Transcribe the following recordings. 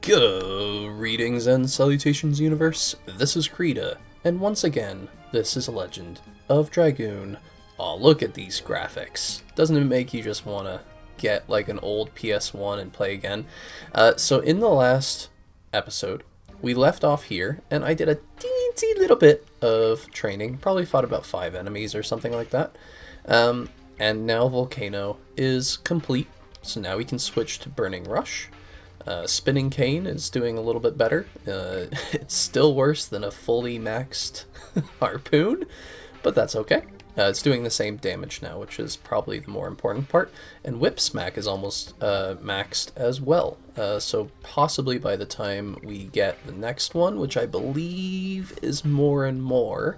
Greetings and salutations, universe. This is Creeta, and once again, this is a Legend of Dragoon. Oh, look at these graphics. Doesn't it make you just want to get like an old PS1 and play again? So in the last episode, we left off here, and I did a teensy little bit of training. Probably fought about 5 enemies or something like that. And now Volcano is complete, so now we can switch to Burning Rush. Spinning Cane is doing a little bit better. It's still worse than a fully maxed Harpoon, but that's okay. It's doing the same damage now, which is probably the more important part. And Whip Smack is almost maxed as well. So possibly by the time we get the next one, which I believe is more and more,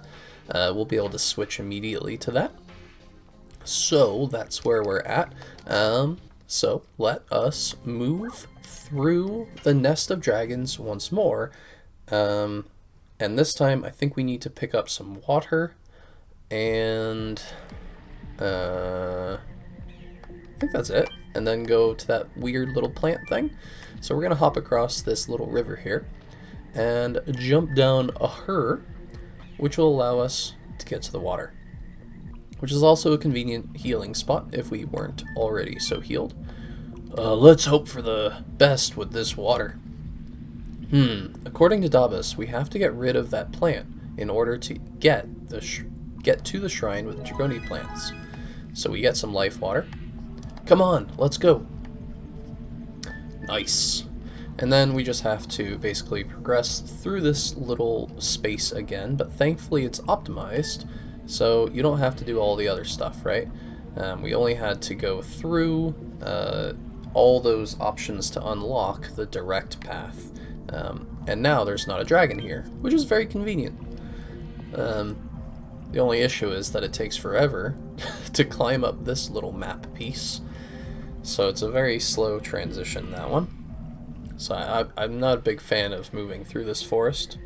we'll be able to switch immediately to that. So that's where we're at. So let us move through the nest of dragons once more, and this time I think we need to pick up some water, and I think that's it, and then go to that weird little plant thing. So we're gonna hop across this little river here and jump down a which will allow us to get to the water, which is also a convenient healing spot if we weren't already so healed. Let's hope for the best with this water. According to Dabas, we have to get rid of that plant in order to get to the shrine with the dragoni plants. So we get some life water. Come on, let's go. Nice. And then we just have to basically progress through this little space again, but thankfully it's optimized, so you don't have to do all the other stuff, right? We only had to go through all those options to unlock the direct path. And now there's not a dragon here, which is very convenient. The only issue is that it takes forever to climb up this little map piece. So it's a very slow transition, that one. So I'm not a big fan of moving through this forest.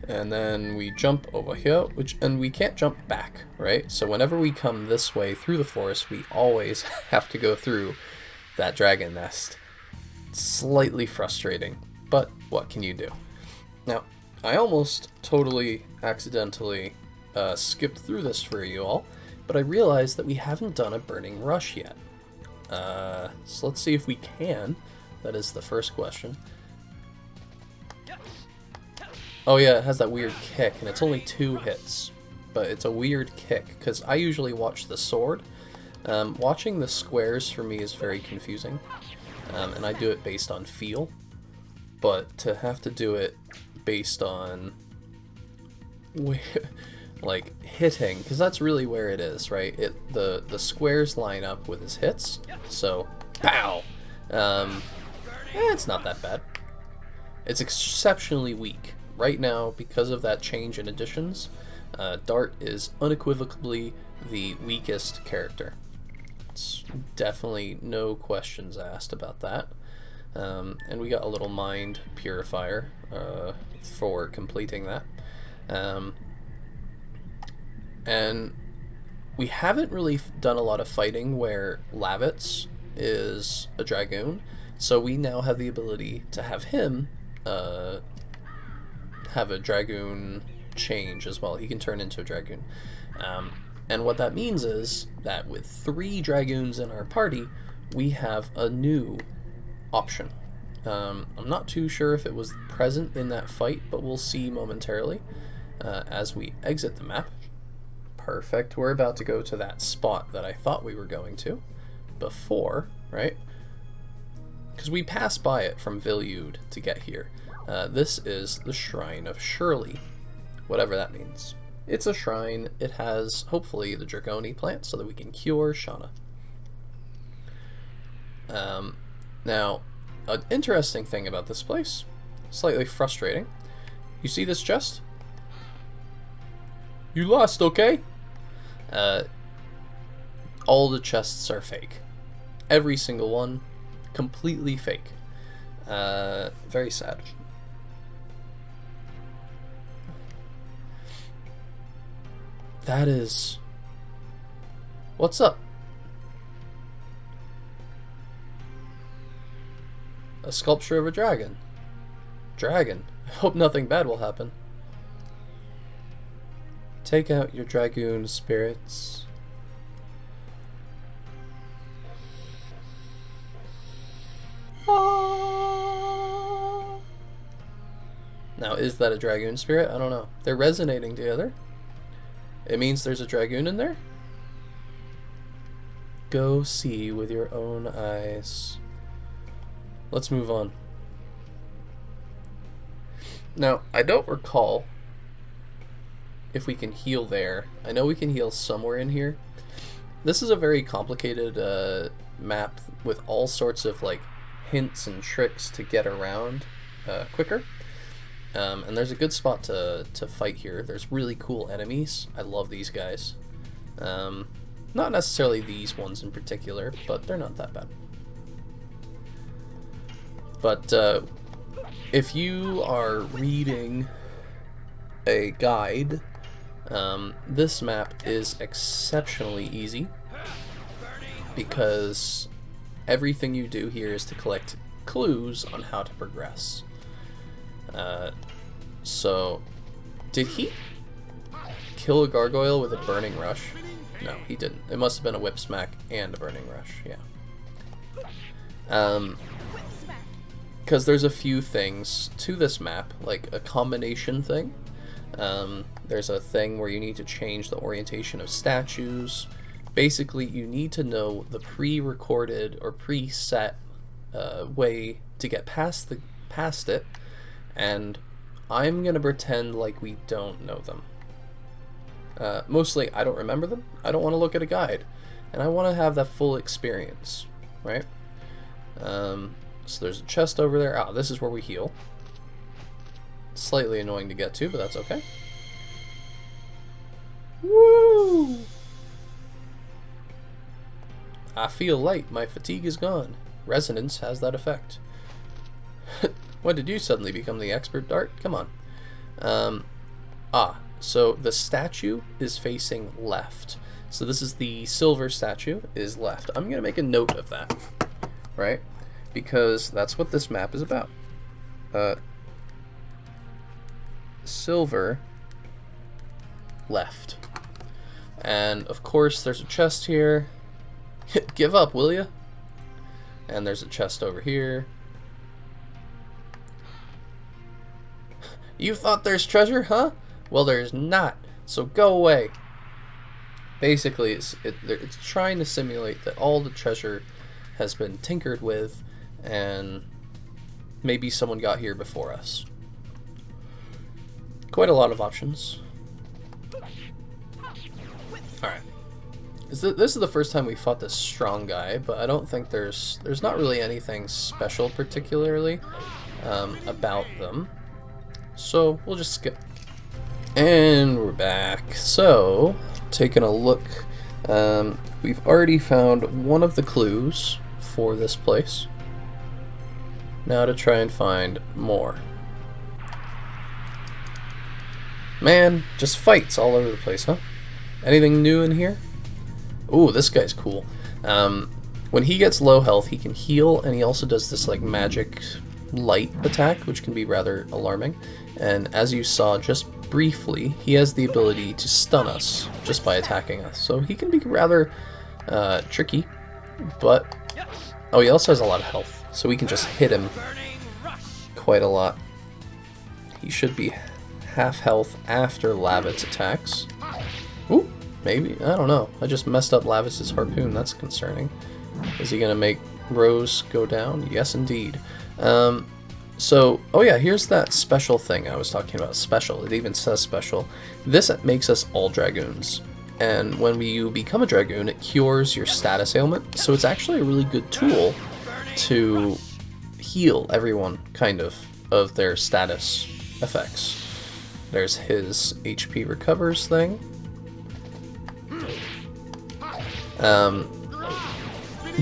And then we jump over here, and we can't jump back, right? So whenever we come this way through the forest, we always have to go through that dragon nest. It's slightly frustrating, but what can you do? Now, I almost totally accidentally skipped through this for you all, but I realized that we haven't done a Burning Rush yet. So let's see if we can. That is the first question. Oh yeah, it has that weird kick, and it's only 2 hits, but it's a weird kick, because I usually watch the sword. Watching the squares for me is very confusing, and I do it based on feel, but to have to do it based on, like, hitting, because that's really where it is, right? The squares line up with his hits, so, pow! It's not that bad. It's exceptionally weak. Right now, because of that change in additions, Dart is unequivocally the weakest character. It's definitely no questions asked about that. And we got a little mind purifier for completing that. And we haven't really done a lot of fighting where Lavitz is a Dragoon, so we now have the ability to have him have a Dragoon change as well. He can turn into a Dragoon. And what that means is that with 3 Dragoons in our party, we have a new option. I'm not too sure if it was present in that fight, but we'll see momentarily as we exit the map. Perfect. We're about to go to that spot that I thought we were going to before, right? Because we passed by it from Vilyud to get here. This is the Shrine of Shirley, whatever that means. It's a shrine. It has, hopefully, the dragoni plant so that we can cure Shauna. Now, an interesting thing about this place, slightly frustrating. You see this chest? You lost, okay? All the chests are fake. Every single one, completely fake. Very sad. That is... What's up? a sculpture of a dragon. Dragon. I hope nothing bad will happen. Take out your dragoon spirits. Now, is that a dragoon spirit? I don't know. They're resonating together. It means there's a dragoon in there? Go see with your own eyes. Let's move on. Now, I don't recall if we can heal there. I know we can heal somewhere in here. This is a very complicated map with all sorts of like hints and tricks to get around quicker. And there's a good spot to fight here. There's really cool enemies. I love these guys. Not necessarily these ones in particular, but they're not that bad. But if you are reading a guide, this map is exceptionally easy because everything you do here is to collect clues on how to progress. So, did he kill a gargoyle with a burning rush? No, he didn't. It must have been a whip smack and a burning rush, yeah. Because there's a few things to this map, like a combination thing. There's a thing where you need to change the orientation of statues. Basically, you need to know the pre-recorded or preset way to get past it, and I'm gonna pretend like we don't know them. Mostly, I don't remember them. I don't want to look at a guide, and I want to have that full experience, right? So there's a chest over there. Ah, this is where we heal. Slightly annoying to get to, but that's okay. Woo! I feel light. My fatigue is gone. Resonance has that effect. When did you suddenly become the expert, Dart? Come on. So the statue is facing left. So this is the silver statue is left. I'm going to make a note of that, right? Because that's what this map is about. Silver left. And of course there's a chest here. Give up, will ya? And there's a chest over here. You thought there's treasure, huh? Well, there's not. So go away. Basically, it's trying to simulate that all the treasure has been tinkered with, and maybe someone got here before us. Quite a lot of options. Alright. This is the first time we fought this strong guy, but I don't think there's not really anything special particularly about them. So we'll just skip. And we're back. So, taking a look, we've already found one of the clues for this place. Now to try and find more. Man, just fights all over the place, huh? Anything new in here? Ooh, this guy's cool. When he gets low health, he can heal, and he also does this like magic light attack, which can be rather alarming. And as you saw just briefly, he has the ability to stun us just by attacking us. So he can be rather tricky, but oh, he also has a lot of health, so we can just hit him quite a lot. He should be half health after Lavit's attacks. Ooh, maybe, I don't know. I just messed up Lavit's harpoon, that's concerning. Is he gonna make Rose go down? Yes, indeed. So, oh yeah, here's that special thing I was talking about. Special, it even says special. This makes us all Dragoons. And when you become a Dragoon, it cures your status ailment. So it's actually a really good tool to heal everyone, kind of their status effects. There's his HP recovers thing.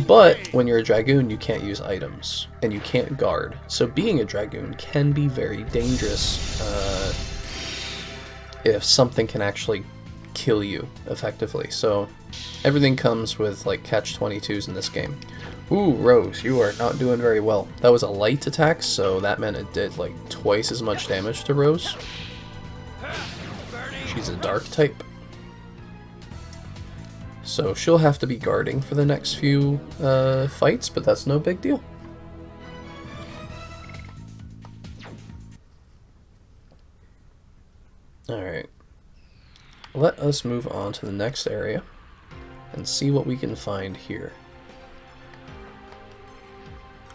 But when you're a Dragoon, you can't use items, and you can't guard. So being a Dragoon can be very dangerous if something can actually kill you effectively. So everything comes with like catch-22s in this game. Ooh, Rose, you are not doing very well. That was a light attack, so that meant it did like twice as much damage to Rose. She's a dark type. So she'll have to be guarding for the next few fights, but that's no big deal. Alright. Let us move on to the next area and see what we can find here.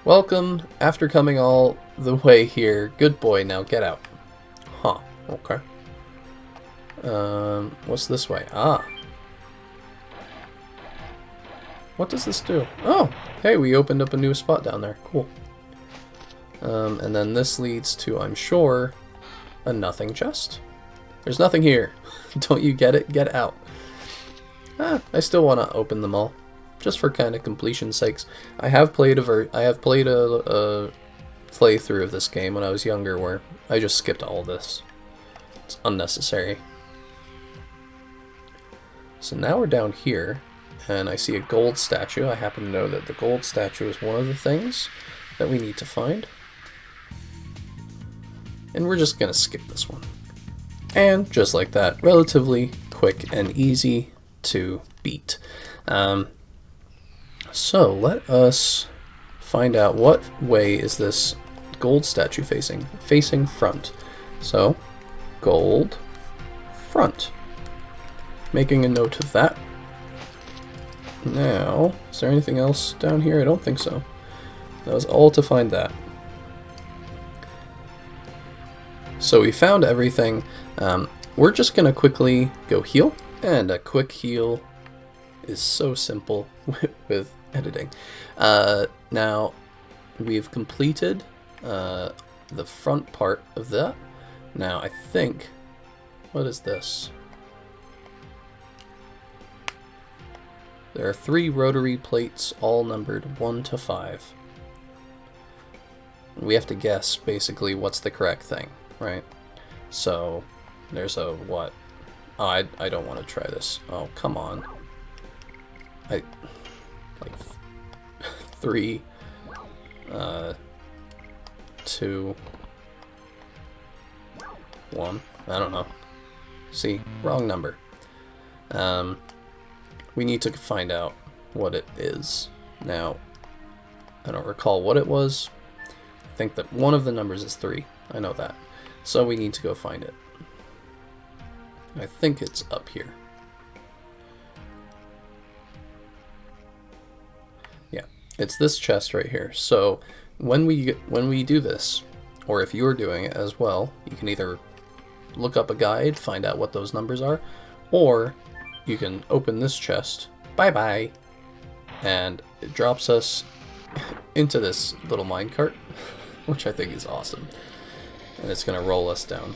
Welcome, after coming all the way here. Good boy, now get out. Huh, okay. What's this way? Ah. What does this do? Oh, hey, we opened up a new spot down there. Cool. And then this leads to, I'm sure, a nothing chest. There's nothing here. Don't you get it? Get out. I still want to open them all, just for kind of completion's sakes. I have played a playthrough of this game when I was younger, where I just skipped all this. It's unnecessary. So now we're down here, and I see a gold statue. I happen to know that the gold statue is one of the things that we need to find. And we're just gonna skip this one. And just like that, relatively quick and easy to beat. So let us find out what way is this gold statue facing. Facing front. So, gold, front. Making a note of that. Now, is there anything else down here? I don't think so. That was all to find that. So we found everything. We're just going to quickly go heal. And a quick heal is so simple with editing. Now, we've completed the front part of that. Now, I think... What is this? There are 3 rotary plates, all numbered 1 to 5. We have to guess, basically, what's the correct thing, right? So, there's a what? Oh, I don't want to try this. Oh, come on. Like 3, 2, 1. I don't know. See, wrong number. We need to find out what it is. Now, I don't recall what it was. I think that one of the numbers is 3. I know that. So we need to go find it. I think it's up here. Yeah, it's this chest right here. So when we do this, or if you're doing it as well, you can either look up a guide, find out what those numbers are, or you can open this chest, bye-bye, and it drops us into this little minecart, which I think is awesome. And it's going to roll us down.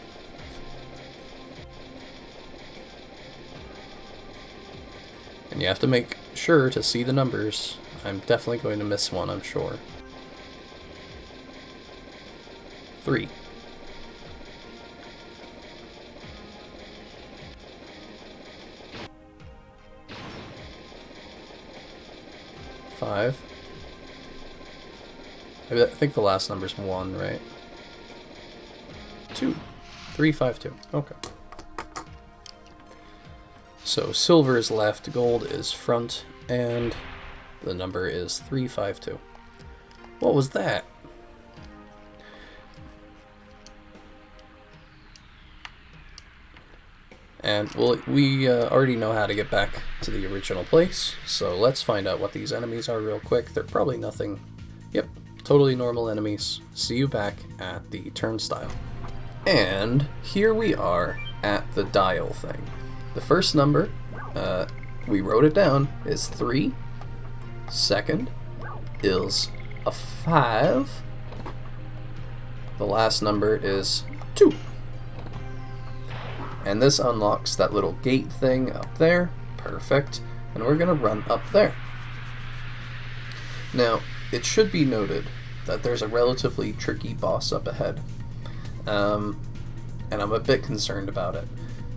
And you have to make sure to see the numbers. I'm definitely going to miss one, I'm sure. 3. 5. I think the last number's 1, right? 2. 3, 5, 2. Okay. So silver is left, gold is front, and the number is 352. What was that? And well, we already know how to get back to the original place, so let's find out what these enemies are real quick. They're probably nothing. Yep, totally normal enemies. See you back at the turnstile. And here we are at the dial thing. The first number, we wrote it down, is 3. Second is a 5. The last number is 2. And this unlocks that little gate thing up there. Perfect. And we're going to run up there. Now, it should be noted that there's a relatively tricky boss up ahead. And I'm a bit concerned about it.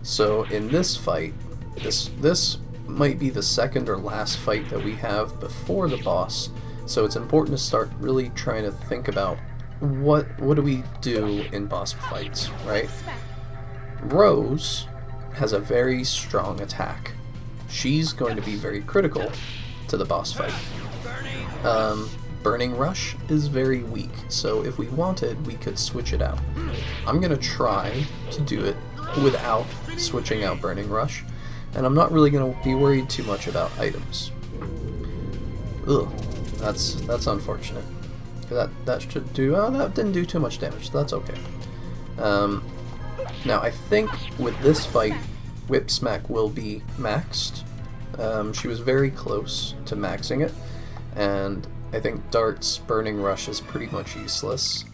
So in this fight, This might be the second or last fight that we have before the boss, so it's important to start really trying to think about what do we do in boss fights, right? Rose has a very strong attack. She's going to be very critical to the boss fight. Burning Rush is very weak, so if we wanted, we could switch it out. I'm going to try to do it without switching out Burning Rush, and I'm not really going to be worried too much about items. Ugh, that's unfortunate. That should do, that didn't do too much damage, so that's okay. Now I think with this fight, Whip Smack will be maxed. She was very close to maxing it, and I think Dart's Burning Rush is pretty much useless.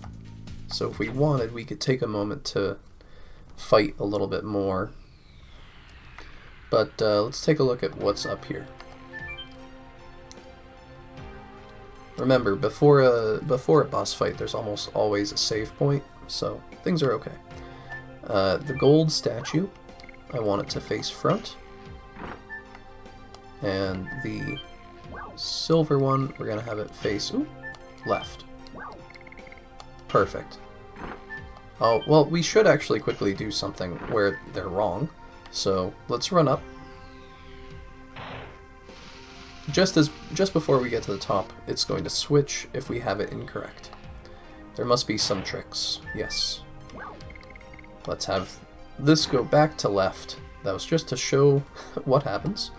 So if we wanted, we could take a moment to fight a little bit more. But let's take a look at what's up here. Remember, before a boss fight, there's almost always a save point, so things are okay. The gold statue, I want it to face front. And the silver one, we're going to have it face left. Perfect. Oh, well, we should actually quickly do something where they're wrong. So let's run up. Just before we get to the top, it's going to switch if we have it incorrect. There must be some tricks. Yes. Let's have this go back to left. That was just to show what happens.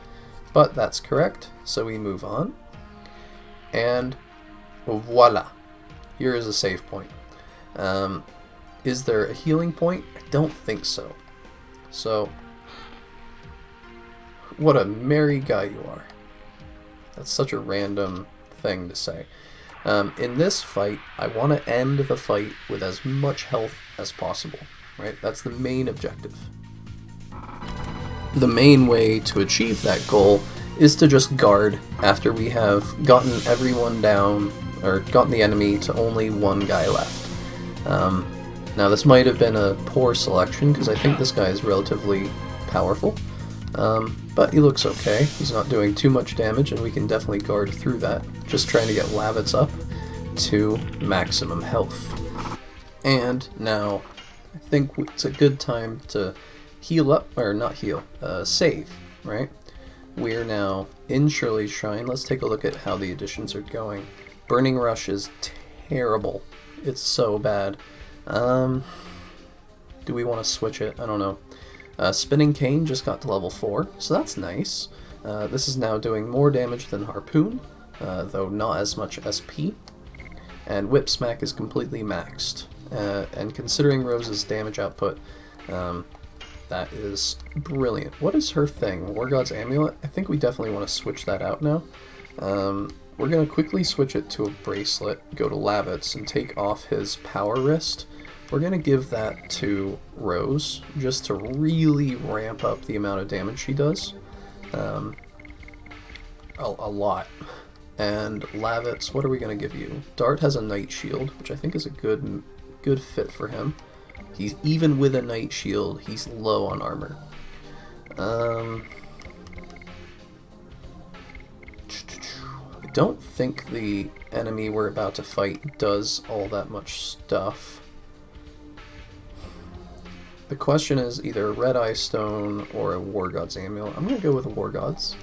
But that's correct, so we move on. And voila. Here is a save point. Is there a healing point? I don't think so. So, what a merry guy you are. That's such a random thing to say. In this fight, I want to end the fight with as much health as possible. Right? That's the main objective. The main way to achieve that goal is to just guard after we have gotten everyone down, or gotten the enemy to only one guy left. Now this might have been a poor selection, because I think this guy is relatively powerful, but he looks okay. He's not doing too much damage, and we can definitely guard through that, just trying to get Lavitz up to maximum health. And now, I think it's a good time to heal up, or not heal, save, right? We're now in Shirley's Shrine. Let's take a look at how the additions are going. Burning Rush is terrible. It's so bad. Do we want to switch it? I don't know. Spinning Cane just got to level 4, so that's nice. This is now doing more damage than Harpoon, though not as much SP. And Whip Smack is completely maxed. And considering Rose's damage output, that is brilliant. What is her thing? War God's Amulet? I think we definitely want to switch that out now. We're going to quickly switch it to a bracelet, go to Lavitz, and take off his power wrist. We're going to give that to Rose, just to really ramp up the amount of damage she does. A lot. And Lavitz, what are we going to give you? Dart has a Night Shield, which I think is a good fit for him. He's even with a Night Shield, he's low on armor. I don't think the enemy we're about to fight does all that much stuff. The question is either a Red Eye Stone or a War God's Amulet. I'm going to go with a War God's.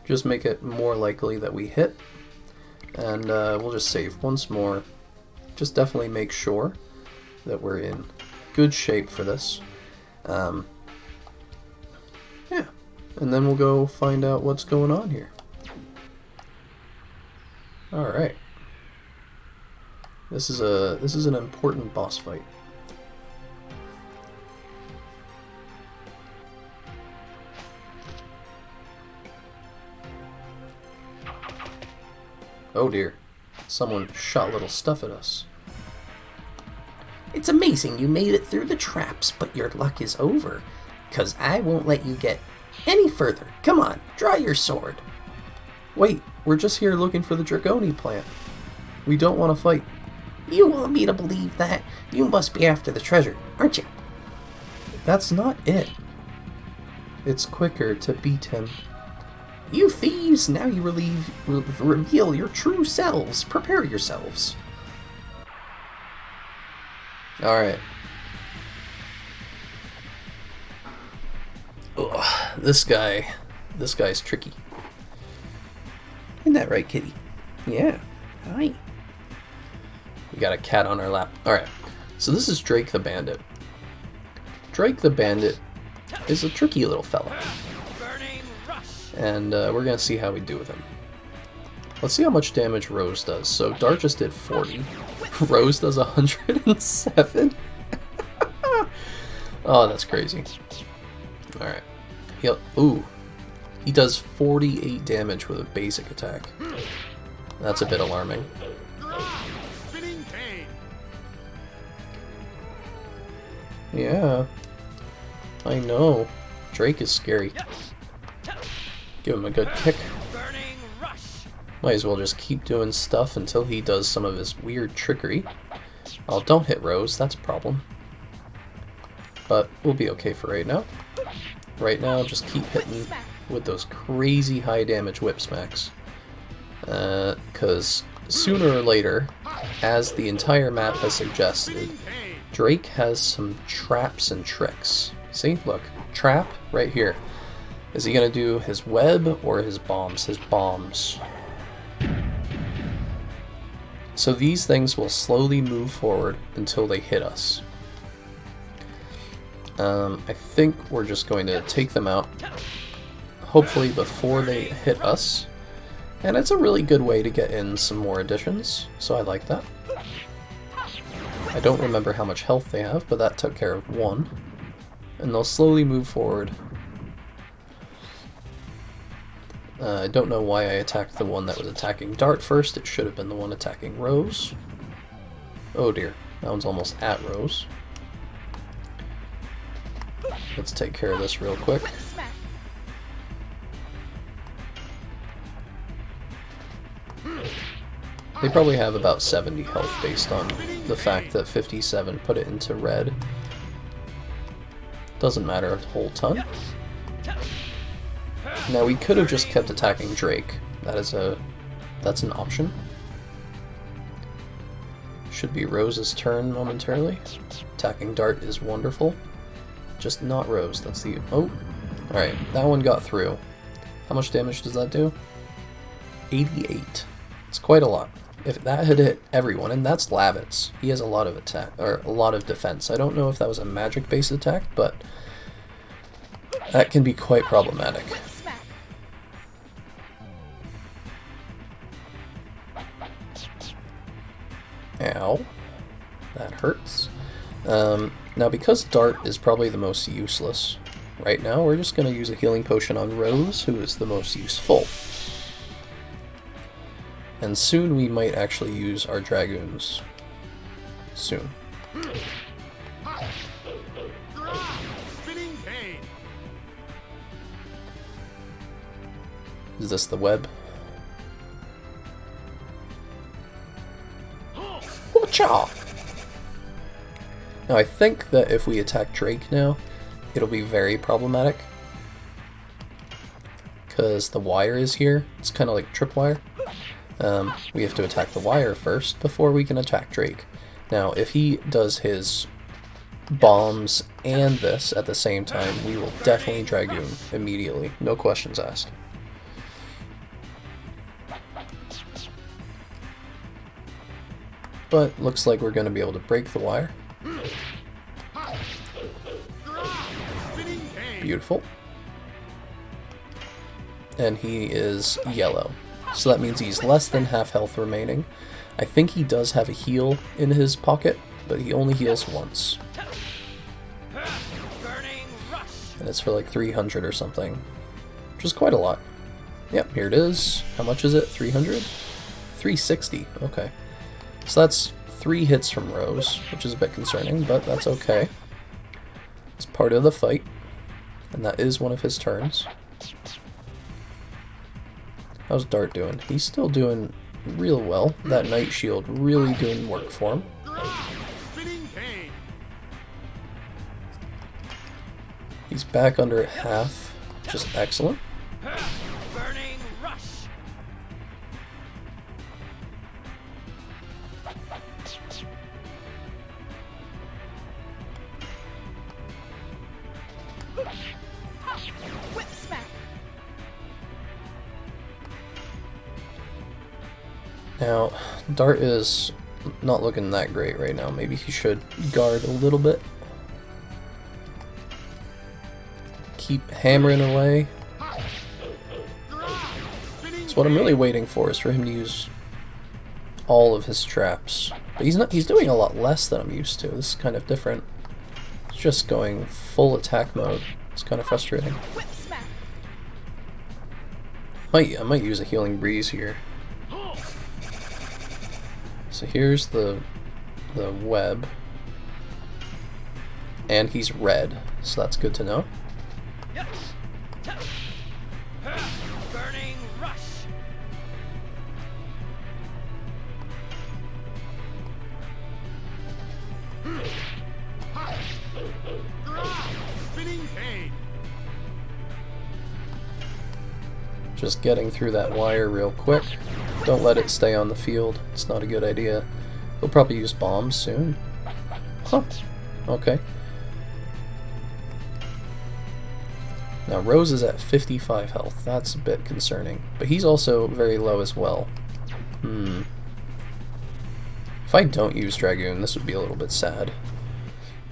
Just make it more likely that we hit. And we'll just save once more. Just definitely make sure that we're in good shape for this. Yeah, and then we'll go find out what's going on here. Alright. This is an important boss fight. Oh dear. Someone shot little stuff at us. It's amazing you made it through the traps, but your luck is over, 'cause I won't let you get any further. Come on, draw your sword. Wait, we're just here looking for the dragoni plant. We don't want to fight. You want me to believe that? You must be after the treasure, aren't you? That's not it. It's quicker to beat him. You thieves! Now you reveal your true selves. Prepare yourselves. Alright. This guy's tricky. Isn't that right, kitty? Yeah. Hi. We got a cat on our lap. Alright, so this is Drake the Bandit. Drake the Bandit is a tricky little fella. And we're going to see how we do with him. Let's see how much damage Rose does. So Dart just did 40. Rose does 107? Oh, that's crazy. Alright. Ooh. He does 48 damage with a basic attack. That's a bit alarming. Yeah. I know. Drake is scary. Give him a good kick. Might as well just keep doing stuff until he does some of his weird trickery. Oh, don't hit Rose, that's a problem. But we'll be okay for right now. Right now, just keep hitting with those crazy high damage whip smacks. Because sooner or later, as the entire map has suggested, Drake has some traps and tricks. See, look, trap right here. Is he gonna do his web or his bombs? His bombs. So these things will slowly move forward until they hit us. I think we're just going to take them out, hopefully before they hit us. And it's a really good way to get in some more additions, so I like that. I don't remember how much health they have, but that took care of one. And they'll slowly move forward. I don't know why I attacked the one that was attacking Dart first. It should have been the one attacking Rose. Oh dear, that one's almost at Rose. Let's take care of this real quick. They probably have about 70 health based on the fact that 57 put it into red. Doesn't matter a whole ton. Now we could have just kept attacking Drake. That's an option. Should be Rose's turn momentarily. Attacking Dart is wonderful. Just not Rose. That's the... Oh! Alright, that one got through. How much damage does that do? 88. It's quite a lot. If that had hit everyone, and that's Lavitz. He has a lot of attack, or a lot of defense. I don't know if that was a magic-based attack, but that can be quite problematic. Ow. That hurts. Now because Dart is probably the most useless right now, we're just going to use a healing potion on Rose, who is the most useful. And soon we might actually use our Dragoons. Soon. Is this the web? Whatcha? Now I think that if we attack Drake now, it'll be very problematic. Because the wire is here. It's kind of like tripwire. We have to attack the wire first before we can attack Drake. Now, if he does his bombs and this at the same time, we will definitely Dragoon immediately. No questions asked. But looks like we're going to be able to break the wire. Beautiful. And he is yellow. So that means he's less than half health remaining. I think he does have a heal in his pocket, but he only heals once. And it's for like 300 or something, which is quite a lot. Yep, here it is. How much is it? 300? 360. Okay. So that's 3 hits from Rose, which is a bit concerning, but that's okay. It's part of the fight, and that is one of his turns. How's Dart doing? He's still doing real well. That Night Shield really doing work for him. He's back under half Just excellent. Burning rush. Whip smack. Now, Dart is not looking that great right now. Maybe he should guard a little bit. Keep hammering away. So what I'm really waiting for is for him to use all of his traps. But he's doing a lot less than I'm used to. This is kind of different. He's just going full attack mode. It's kind of frustrating. Whip smack. I might use a healing breeze here. So here's the web. And he's red, so that's good to know. Burning rush. Spinning pain. Just getting through that wire real quick. Don't let it stay on the field. It's not a good idea. He'll probably use bombs soon. Huh. Okay. Now Rose is at 55 health. That's a bit concerning. But he's also very low as well. If I don't use Dragoon, this would be a little bit sad.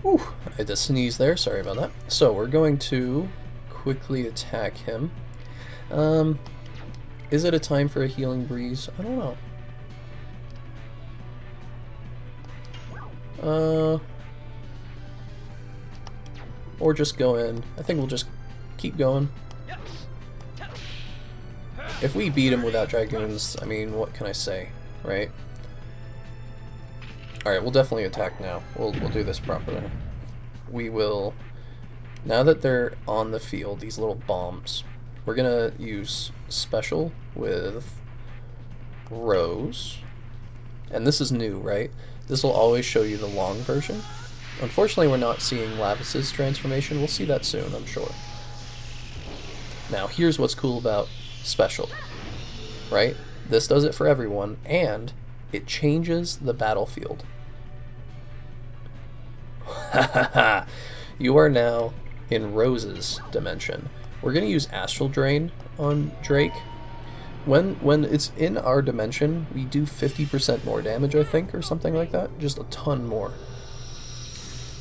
Whew, I had to sneeze there. Sorry about that. So we're going to quickly attack him. Is it a time for a healing breeze? I don't know. Or just go in. I think we'll just keep going. If we beat him without Dragoons, I mean, what can I say, right? Alright, we'll definitely attack now. We'll do this properly. We will... Now that they're on the field, these little bombs, we're gonna use special with Rose. And this is new, right? This will always show you the long version. Unfortunately, we're not seeing Lavis's transformation. We'll see that soon, I'm sure. Now, here's what's cool about special, right? This does it for everyone, and it changes the battlefield. You are now in Rose's dimension. We're going to use Astral Drain on Drake. When it's in our dimension, we do 50% more damage, I think, or something like that. Just a ton more.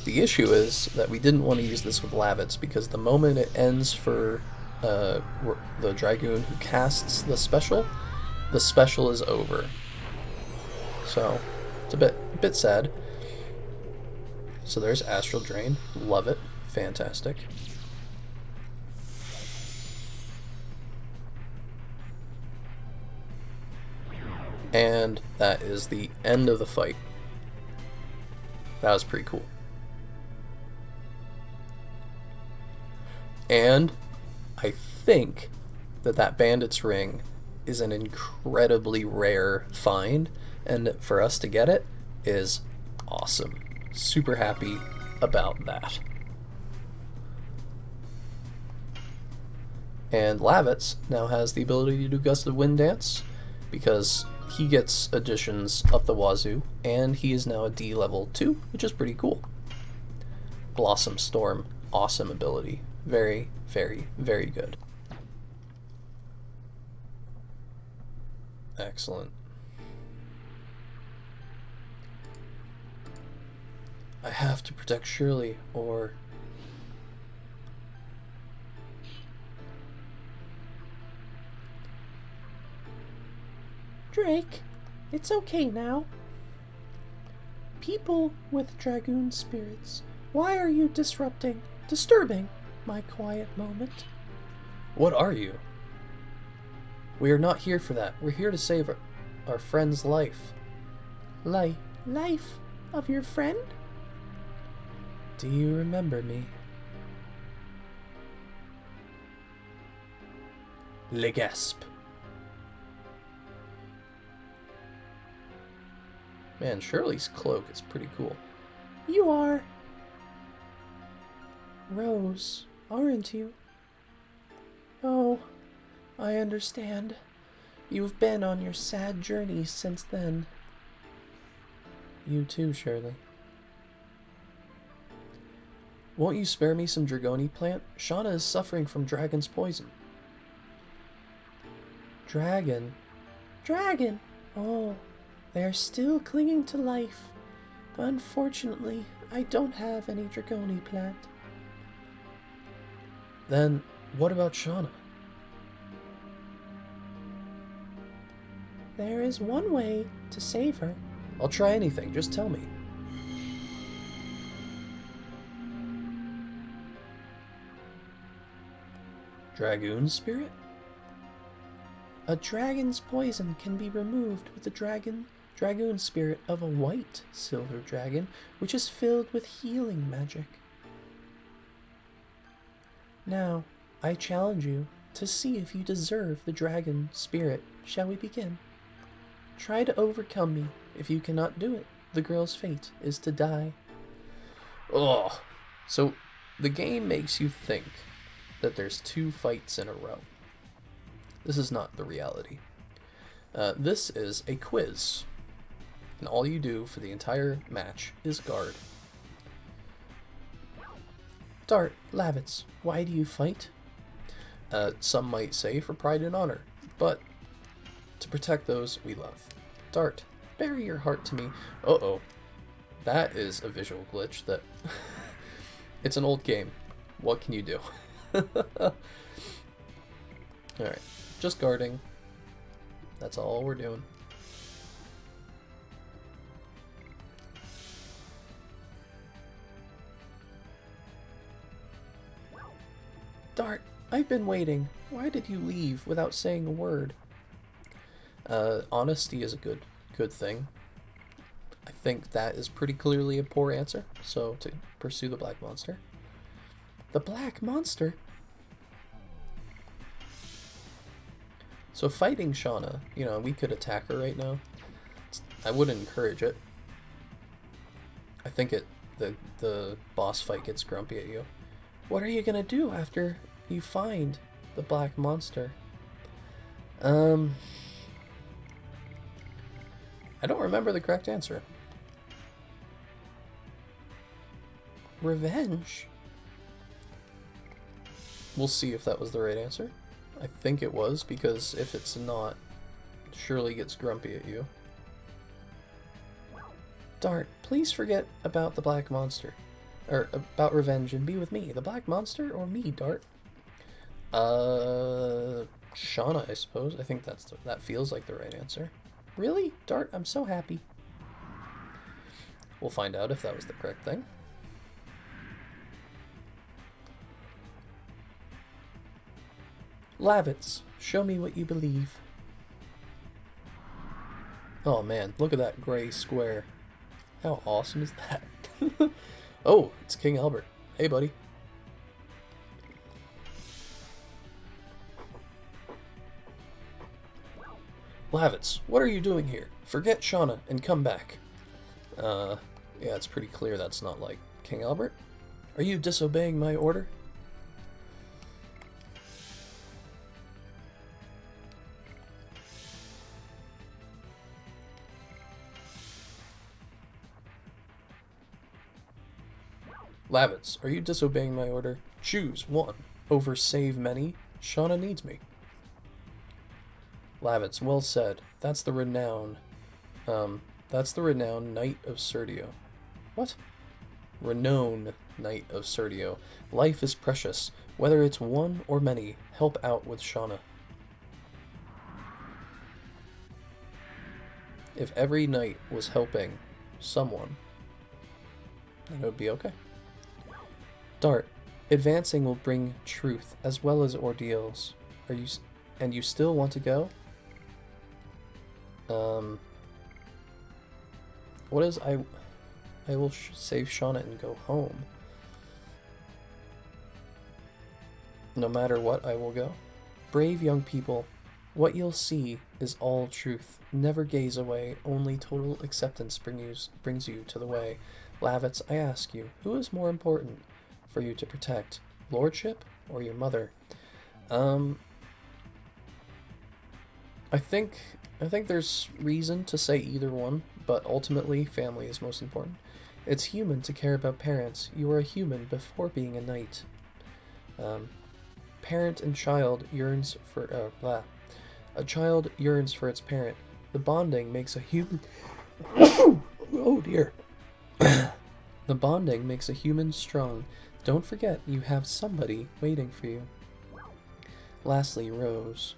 The issue is that we didn't want to use this with Lavitz, because the moment it ends for the Dragoon who casts the special is over. So, it's a bit sad. So there's Astral Drain. Love it. Fantastic. And that is the end of the fight. That was pretty cool. And I think that Bandit's Ring is an incredibly rare find, and for us to get it is awesome. Super happy about that. And Lavitz now has the ability to do Gust of Wind Dance, because he gets additions up the wazoo, and he is now a D level 2, which is pretty cool. Blossom Storm, awesome ability. Very, very, very good. Excellent. I have to protect Shirley, or... Drake, it's okay now. People with Dragoon spirits, why are you disturbing my quiet moment? What are you? We are not here for that. We're here to save our friend's life. Life of your friend? Do you remember me? Legasp. Man, Shirley's cloak is pretty cool. You are Rose, aren't you? Oh, I understand. You've been on your sad journey since then. You too, Shirley. Won't you spare me some dragoni plant? Shauna is suffering from dragon's poison. Dragon? Dragon? Oh, they are still clinging to life. But unfortunately, I don't have any dragoni plant. Then, what about Shauna? There is one way to save her. I'll try anything, just tell me. Dragoon spirit? A dragon's poison can be removed with the dragoon spirit of a white silver dragon, which is filled with healing magic. Now, I challenge you to see if you deserve the dragon spirit. Shall we begin? Try to overcome me. If you cannot do it, the girl's fate is to die. Oh, so the game makes you think that there's 2 fights in a row. This is not the reality. This is a quiz, and all you do for the entire match is guard. Dart, Lavitz, why do you fight? Some might say for pride and honor, but to protect those we love. Dart, bare your heart to me. Uh-oh. That is a visual glitch that... It's an old game. What can you do? Alright. Just guarding. That's all we're doing. Dart, I've been waiting. Why did you leave without saying a word? Honesty is a good thing. I think that is pretty clearly a poor answer, so to pursue the black monster. The black monster? So fighting Shauna, we could attack her right now. I wouldn't encourage it. I think the boss fight gets grumpy at you. What are you gonna do after you find the black monster? I don't remember the correct answer. Revenge? We'll see if that was the right answer. I think it was, because if it's not, Shirley gets grumpy at you. Dart, please forget about the black monster. Or about revenge and be with me. The black monster or me, Dart? Shauna, I suppose. I think that feels like the right answer. Really? Dart, I'm so happy. We'll find out if that was the correct thing. Lavitz, show me what you believe. Oh man, look at that gray square. How awesome is that? Oh, it's King Albert. Hey, buddy. Lavitz, what are you doing here? Forget Shauna and come back. Yeah, it's pretty clear that's not like King Albert. Are you disobeying my order? Lavitz, are you disobeying my order? Choose one. Over save many. Shauna needs me. Lavitz, well said. That's the renowned Knight of Serdio. What? Renowned Knight of Serdio. Life is precious. Whether it's one or many, help out with Shauna. If every knight was helping someone, then it would be okay. Dart, advancing will bring truth as well as ordeals. And you still want to go? What is I will save Shauna and go home. No matter what, I will go. Brave young people, what you'll see is all truth. Never gaze away, only total acceptance brings you to the way. Lavitz, I ask you, who is more important for you to protect, lordship or your mother? Um, I think there's reason to say either one, but ultimately family is most important. It's human to care about parents. You are a human before being a knight. Parent and child yearns for a child yearns for its parent. The bonding makes a human. Oh dear. The bonding makes a human strong. Don't forget you have somebody waiting for you. Lastly, Rose.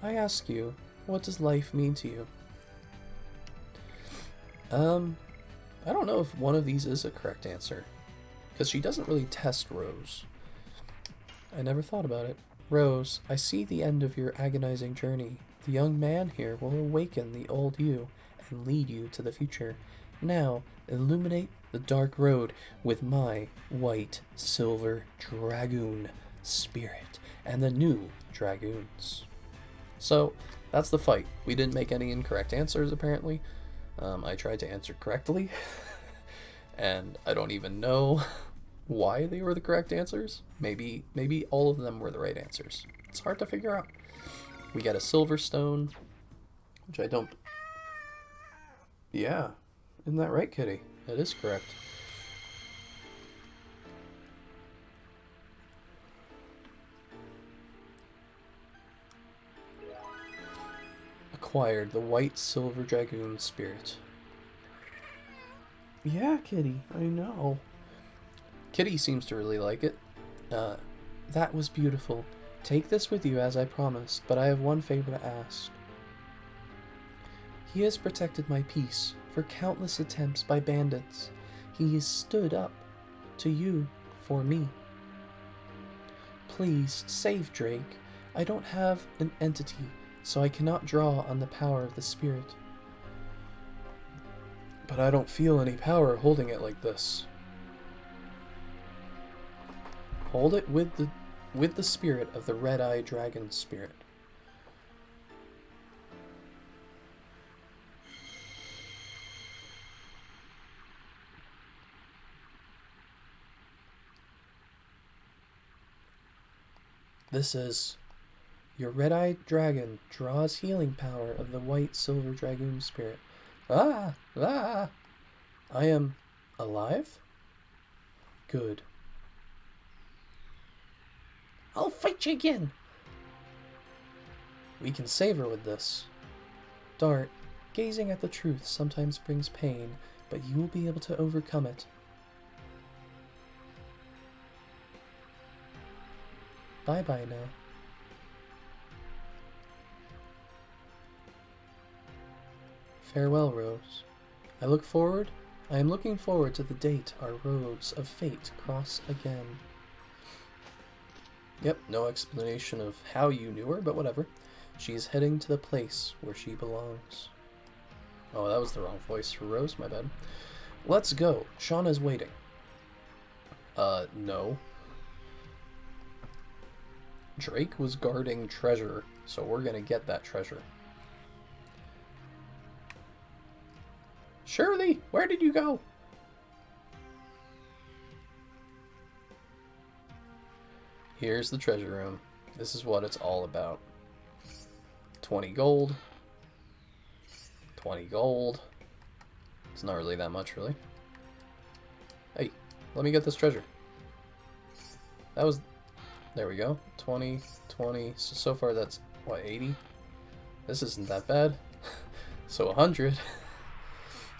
I ask you, what does life mean to you? I don't know if one of these is a correct answer, because she doesn't really test Rose. I never thought about it. Rose, I see the end of your agonizing journey. The young man here will awaken the old you and lead you to the future. Now, illuminate the dark road with my white silver dragoon spirit and the new dragoons. So, that's the fight. We didn't make any incorrect answers, apparently. I tried to answer correctly, and I don't even know why they were the correct answers. Maybe all of them were the right answers. It's hard to figure out. We got a silver stone, which I don't... Yeah, isn't that right, Kitty? That is correct. Acquired the white silver dragoon spirit. Yeah, Kitty, I know. Kitty seems to really like it. That was beautiful. Take this with you as I promised, but I have one favor to ask. He has protected my peace for countless attempts by bandits. He has stood up to you for me. Please save Drake. I don't have an entity, so I cannot draw on the power of the spirit. But I don't feel any power holding it like this. Hold it with the spirit of the red-eyed dragon spirit. This is your red-eyed dragon draws healing power of the white silver dragoon spirit. Ah! I am alive? Good. I'll fight you again. We can save her with this. Dart, gazing at the truth sometimes brings pain, but you will be able to overcome it. Bye-bye now. Farewell, Rose. I am looking forward to the date our roads of fate cross again. Yep, no explanation of how you knew her, but whatever. She's heading to the place where she belongs. Oh, that was the wrong voice for Rose, my bad. Let's go. Shauna's waiting. No. Drake was guarding treasure, so we're gonna get that treasure. Shirley, where did you go? Here's the treasure room. This is what it's all about. 20 gold. 20 gold. It's not really that much, really. Hey, let me get this treasure. That was... There we go. 20, 20. So far that's, what, 80? This isn't that bad. So 100.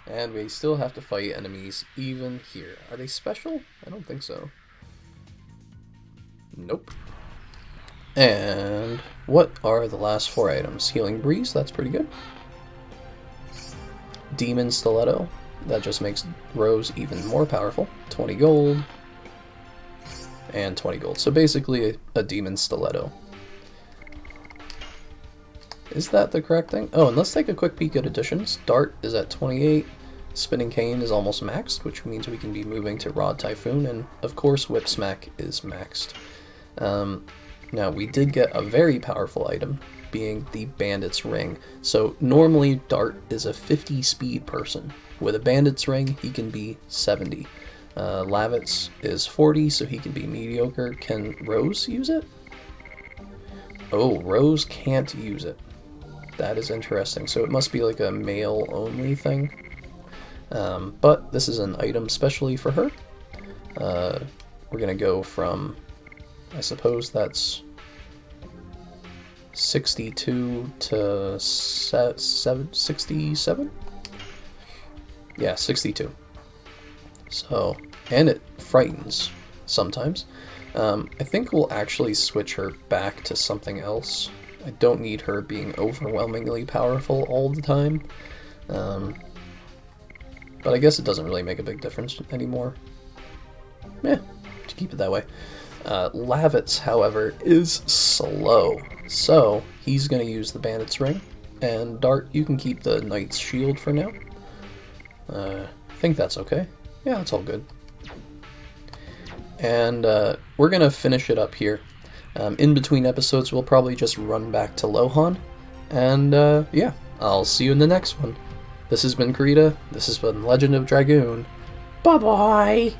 And we still have to fight enemies even here. Are they special? I don't think so. Nope. And what are the last 4 items? Healing Breeze, that's pretty good. Demon Stiletto, that just makes Rose even more powerful. 20 gold. And 20 gold. So basically a Demon Stiletto. Is that the correct thing? Oh, and let's take a quick peek at additions. Dart is at 28. Spinning Cane is almost maxed, which means we can be moving to Rod Typhoon. And of course, Whip Smack is maxed. Now, we did get a very powerful item, being the Bandit's Ring. So normally Dart is a 50 speed person. With a Bandit's Ring, he can be 70. Lavitz is 40, so he can be mediocre. Can Rose use it? Oh, Rose can't use it. That is interesting. So it must be like a male-only thing. But this is an item specially for her. We're gonna go from, I suppose that's 62 to 67? Yeah, 62. So, and it frightens sometimes. I think we'll actually switch her back to something else. I don't need her being overwhelmingly powerful all the time. But I guess it doesn't really make a big difference anymore. Yeah, to keep it that way. Lavitz, however, is slow. So, he's going to use the Bandit's Ring. And Dart, you can keep the Knight's Shield for now. I think that's okay. Yeah, that's all good. And we're going to finish it up here. In between episodes, we'll probably just run back to Lohan. And yeah, I'll see you in the next one. This has been Creeta. This has been Legend of Dragoon. Bye-bye!